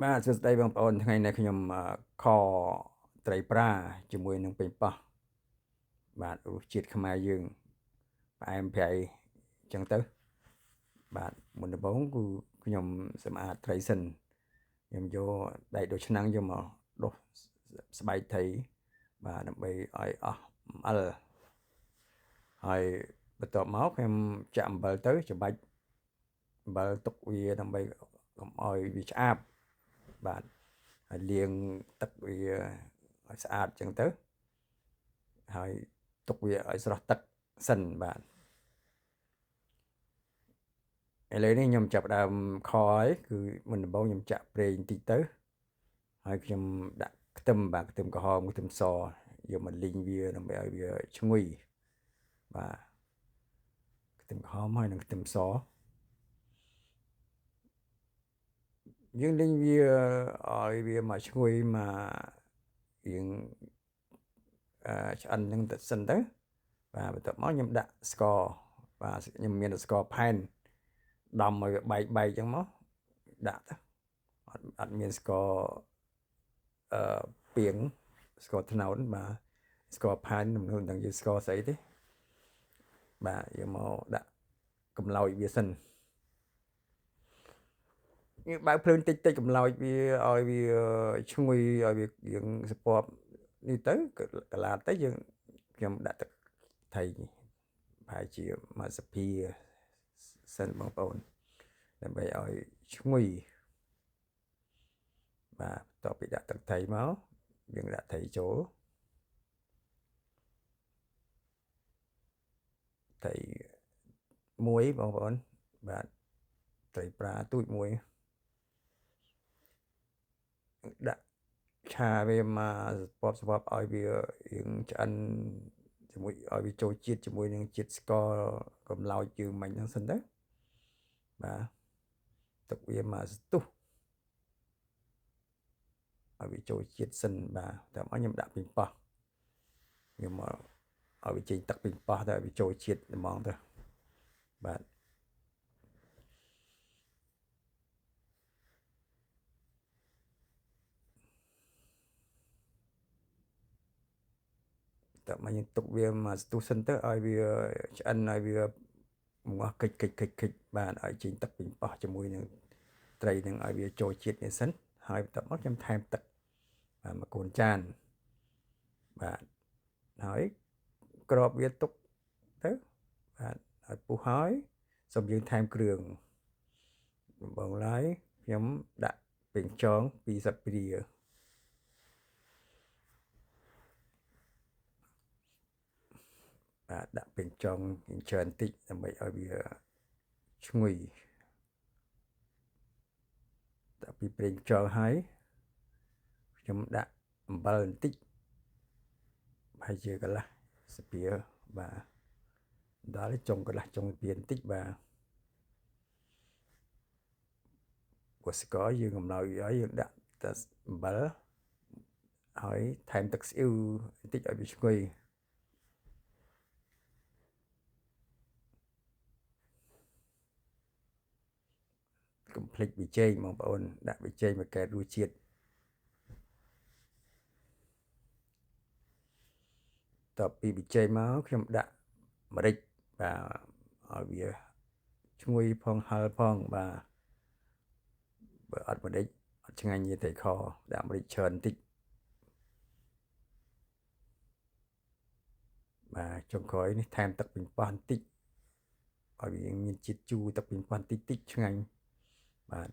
បាទសួស្តីបងប្អូនថ្ងៃនេះខ្ញុំខត្រីប្រាជាមួយនឹងប៉េងប៉ោះបាទរសជាតិខ្មែរយើងផ្អែមប្រៃអញ្ចឹងទៅបាទមុនដំបូងគឺខ្ញុំសម្អាតត្រីសិនខ្ញុំយកដែកដុសឆ្នាំងយកមកដុសស្បែកត្រីបាទដើម្បីឲ្យអស់អំអិលហើយបន្ទាប់មកខ្ញុំចាក់អំបិលទៅច្បាច់អំបិលទុកវាដើម្បីកុំឲ្យវាឆ្អាបបាទហើយលាងទឹកវាឲ្យស្អាតអញ្ចឹងទៅហើយទុកវាឲ្យស្រស់ទឹកសិនបាទឥឡូវនេះខ្ញុំចាប់ផ្ដើមខហើយគឺមុនដំបូងខ្ញុំចាក់ប្រេងបន្តិចទៅហើយខ្ញុំដាក់ខ្ទឹមបាទខ្ទឹមក្រហមខ្ទឹមសយកមកលីងវាដើម្បីឲ្យវាឈ្ងុយបាទខ្ទឹមក្រហមហើយនិងខ្ទឹមសយើងលីងវាឲ្យវាមកឈ្ងុយមករៀងឆ្អិនហ្នឹងទៅសិនទៅបាទបន្ទាប់មកខ្ញុំដាក់ស្ករបាទខ្ញុំមានស្ករផែនដំឲ្យវាបែកអញ្ចឹងមកដាក់ទៅអត់មានស្ករពាងស្ករត្នោតបាទស្ករផែនមិនដឹងជាស្ករស្អីទេបាទយកមកដាក់កម្លោចវាសិនយើងបើកភ្លើងតិចតិចកម្លោចវាឲ្យវាឈ្ងុយឲ្យវាយើងសពបនេះទៅកន្លះទៅយើងខ្ញុំដាក់ទឹកថៃប្រហែលជាមួយសភាសិនបងប្អូនដើម្បីឲ្យឈ្ងុយបាទបន្ទាប់ពីដាក់ទឹកត្រីមកយើងដាក់ត្រីចូលត្រីមួយបងប្អូនបាទត្រីប្រាទូចមួយដាក់ឆាវាមកសពឲ្យវាយើងឆ្អិនជាមួយឲ្យវាចូលជាតិជាមួយនឹងជាតិស្ករកំឡោចយើងមិញហ្នឹងសិនទៅបាទទុកវាមកស្ទុះឲ្យវាចូលជាតិសិនបាទតែមកខ្ញុំដាក់ពីប៉ោះខ្ញុំមកឲ្យវាចេញទឹកពីប៉ោះទៅឲ្យវាចូលជាតិហ្មងទៅបាទតែមកយើងទុកវាមកស្ទុះសិនទៅឲ្យវាឆ្អិនឲ្យវាងាស់កិច្ចបាទឲ្យចេញទឹកពីប៉ោះជាមួយនឹងត្រីនឹងឲ្យវាចូលជាតិនេះសិនហើយបន្ទាប់មកខ្ញុំថែមទឹកបាទមួយកូនចានបាទហើយក្របវាទុកទៅបាទឲ្យពុះហើយសូមយើងថែមគ្រឿងដំបូងឡើយខ្ញុំដាក់ប៉េងចង2ស្លាបព្រាបាទដាក់ប៉េងចងច្រើនតិចដើម្បីឲ្យវាឈ្ងុយដាក់ពីប្រេងចងហើយខ្ញុំដាក់អំបិលបន្តិចហើយជាកន្លះស្ពាបាទដល់ចុងកន្លះចុងស្ពាបន្តិចបាទព្រោះស្ករយើងកំឡោចឲ្យយើងដាក់តែអំបិលហើយថែមទឹកស្អ៊ីវបន្តិចឲ្យវាឈ្ងុយកុំភ្លេចប៊ីចេងបងប្អូនដាក់ប៊ីចេងមកកែរសជាតិតពីប៊ីចេងមកខ្ញុំដាក់ម្រេចបាទឲ្យវាឈ្ងុយផងហឹរផងបាទបើអត់ម្រេចអត់ឆ្ងាញ់ទេត្រីខដាក់ម្រេចច្រើនបន្តិចបាទចុងក្រោយនេះថែមទឹកប៉េងប៉ោះបន្តិចឲ្យវាមានជាតិជូរទឹកប៉េងប៉ោះតិចឆ្ងាញ់បាទ